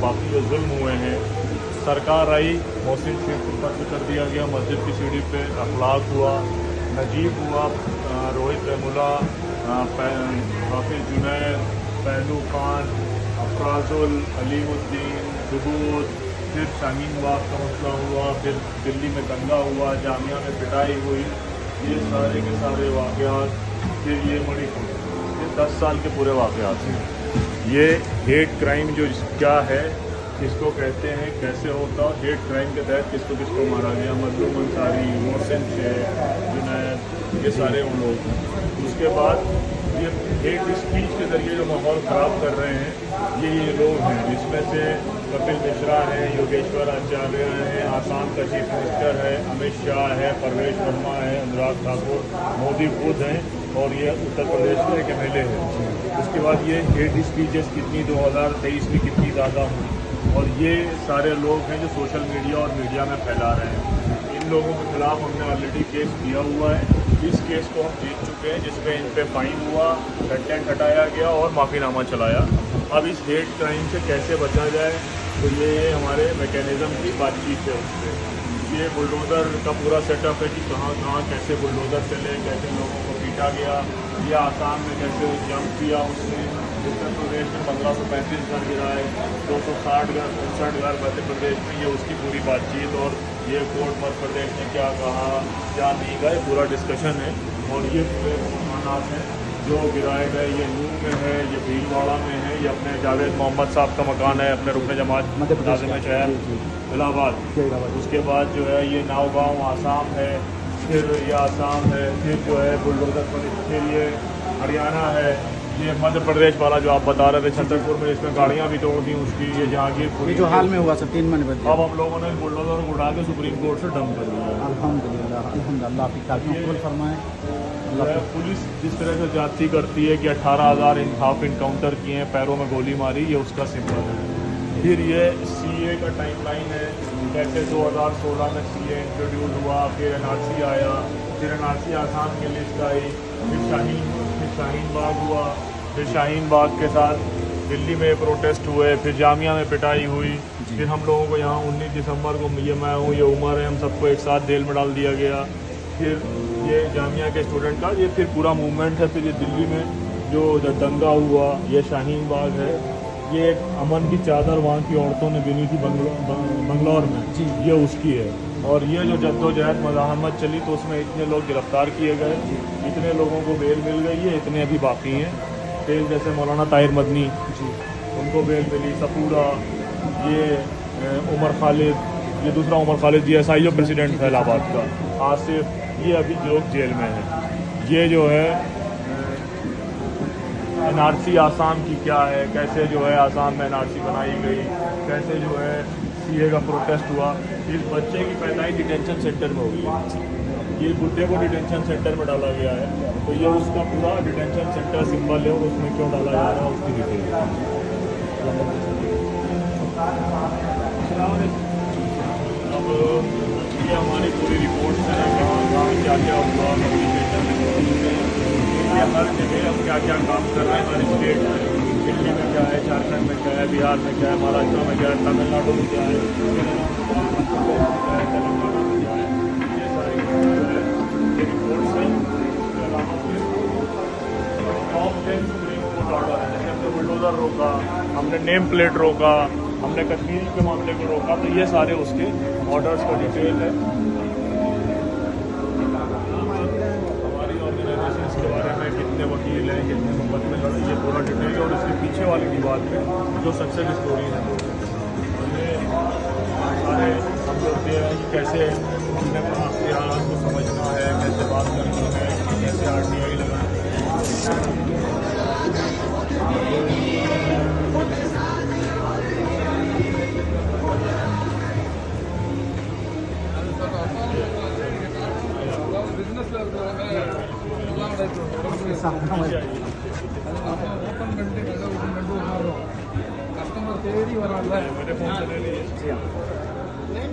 बाकी जो जुल्म हुए हैं, सरकार आई, मोहसिन शेख को बंद कर दिया गया मस्जिद की सीढ़ी पे, अखलाक हुआ, नजीब हुआ, रोहित रेमुला, हाफिज जुनैद, पहलू खान, अफराजुल, अलीमुद्दीन, जुबूद, फिर शाहीन बाग का मसला हुआ, फिर दिल्ली में दंगा हुआ, जामिया में पिटाई हुई, ये सारे के सारे वाक़यात, फिर ये मणिपुर, ये 10 साल के पूरे वाक़यात हैं। ये हेट क्राइम जो क्या है, किसको कहते हैं, कैसे होता, हेट क्राइम के तहत किसको किसको मारा गया, मजलूम अंसारी, मोहसिन शेख, जुनैद, ये सारे उन लोग हैं। उसके बाद ये हेट स्पीच के ज़रिए जो माहौल ख़राब कर रहे हैं, ये लोग हैं, जिसमें से कपिल मिश्रा हैं, योगेश्वर आचार्य हैं, आसाम का चीफ मिनिस्टर है, अमित शाह है, परवेश वर्मा है, अनुराग ठाकुर, मोदी खुद हैं, और ये उत्तर प्रदेश के एक MLA है। उसके बाद ये हेट स्पीचेस कितनी 2023 में कितनी ज़्यादा हुई, और ये सारे लोग हैं जो सोशल मीडिया और मीडिया में फैला रहे हैं। इन लोगों के खिलाफ हमने ऑलरेडी केस किया हुआ है। इस केस को हम जीत चुके हैं, जिसमें इन पे फाइन हुआ, कंटेंट हटाया गया और माफ़ीनामा चलाया। अब इस हेट क्राइम से कैसे बचा जाए, तो ये हमारे मैकेनिज़्म की बातचीत है। उस पर ये बुलडोज़र का पूरा सेटअप है कि कहाँ कहाँ कैसे बुलडोज़र चले, कैसे लोगों को पीटा गया, ये आसाम में कैसे जंप किया उसने, उत्तर प्रदेश में 1535 घर गिराए, 260 घर, 59 घर मध्य प्रदेश में, ये उसकी पूरी बातचीत, और ये कोर्ट मध्य प्रदेश ने क्या कहा, क्या नहीं गए, पूरा डिस्कशन है। और ये पूरे मकानात हैं जो गिराए गए, ये नूह में है, ये भीलवाड़ा में है, ये अपने जावेद मोहम्मद साहब का मकान है, अपने रुकन जमात नाज़िम शहर इलाहाबाद। उसके बाद जो है ये नावगांव आसाम है, फिर ये आसाम है, फिर जो है बुलडोज़र पर, फिर ये हरियाणा है, ये मध्य प्रदेश वाला जो आप बता रहे थे छतरपुर में, इसमें गाड़ियाँ भी तोड़ दी उसकी, ये जहांगीरपुर जो हाल में हुआ सर 3 महीने बाद। अब हम लोगों ने बुलडोज़र उड़ा के सुप्रीम कोर्ट से डंप कर दिया। अल्हम्दुलिल्लाह आपकी तारीफ़ कबूल फरमाएं। पुलिस जिस तरह से जाती करती है कि 18,000 हाफ इनकाउंटर किए हैं, पैरों में गोली मारी, ये उसका सिंबल है। फिर ये CA का टाइमलाइन है, कैसे 2016 में CA इंट्रोड्यूस हुआ, फिर NRC आया, फिर NRC आसाम की लिस्ट आई, फिर शाहीन बाग हुआ, फिर शाहीन बाग के साथ दिल्ली में प्रोटेस्ट हुए, फिर जामिया में पिटाई हुई, फिर हम लोगों को यहाँ 19 दिसंबर को, ये मैं हूँ, ये उमर है, हम सबको एक साथ जेल में डाल दिया गया। फिर ये जामिया के स्टूडेंट का ये फिर पूरा मूवमेंट है। फिर ये दिल्ली में जो दंगा हुआ, ये शाहीन बाग है, ये एक अमन की चादर वहाँ की औरतों ने बिनी थी बंगलौर में, ये उसकी है। और ये जो जद्दोजहद मज़ाहमत चली, तो उसमें इतने लोग गिरफ्तार किए गए, इतने लोगों को बेल मिल गई है, इतने अभी बाकी हैं। फिर जैसे मौलाना ताहिर मदनी उनको बेल मिली, सपूरा, ये उमर खालिद, ये दूसरा उमर खालिद GSIO प्रेसिडेंट था इलाहाबाद का, आसिफ, ये अभी लोग जेल में हैं। ये जो है NRC आसाम की क्या है, कैसे जो है आसाम में NRC बनाई गई, कैसे जो है CA का प्रोटेस्ट हुआ। इस बच्चे की पैदाइश डिटेंशन सेंटर में हुई है, ये बुड्ढे को डिटेंशन सेंटर में डाला गया है, तो ये उसका पूरा डिटेंशन सेंटर सिंबल है, और उसमें क्यों डाला जा रहा है उसकी डिटेल। अब ये हमारी पूरी रिपोर्ट है, कहाँ कहाँ क्या क्या हुआ, कम्युनिकेशन ये हर जगह हम क्या क्या काम कर रहे हैं हर स्टेट में। दिल्ली में क्या है, झारखंड में क्या है, बिहार में क्या है, महाराष्ट्र में क्या है, तमिलनाडु में क्या है, तेलंगाना में क्या है, ये सारी ये रिपोर्ट्स हैं। इसके अलावा टॉप 10 सुप्रीम कोर्ट ऑर्डर है, जैसे हमने बुलडोज़र रोका, हमने नेम प्लेट रोका, हमने कश्मीर के मामले को रोका, तो ये सारे उसके ऑर्डर्स का डिटेल है। हमारी ऑर्गेनाइजेशन के बारे में कितने वकील हैं, कितने मुकदमे लड़े, ये पूरा डिटेल है। और इसके पीछे वाली दीवार में जो सक्सेस स्टोरीज हैं, ये सारे हम बोलते हैं कि कैसे हमने अपना इख्तियार को समझना है, कैसे बात करनी है, कैसे RTI लगाना है। कस्टमर तेरी वाला मेरे फोन से ले लीजिए।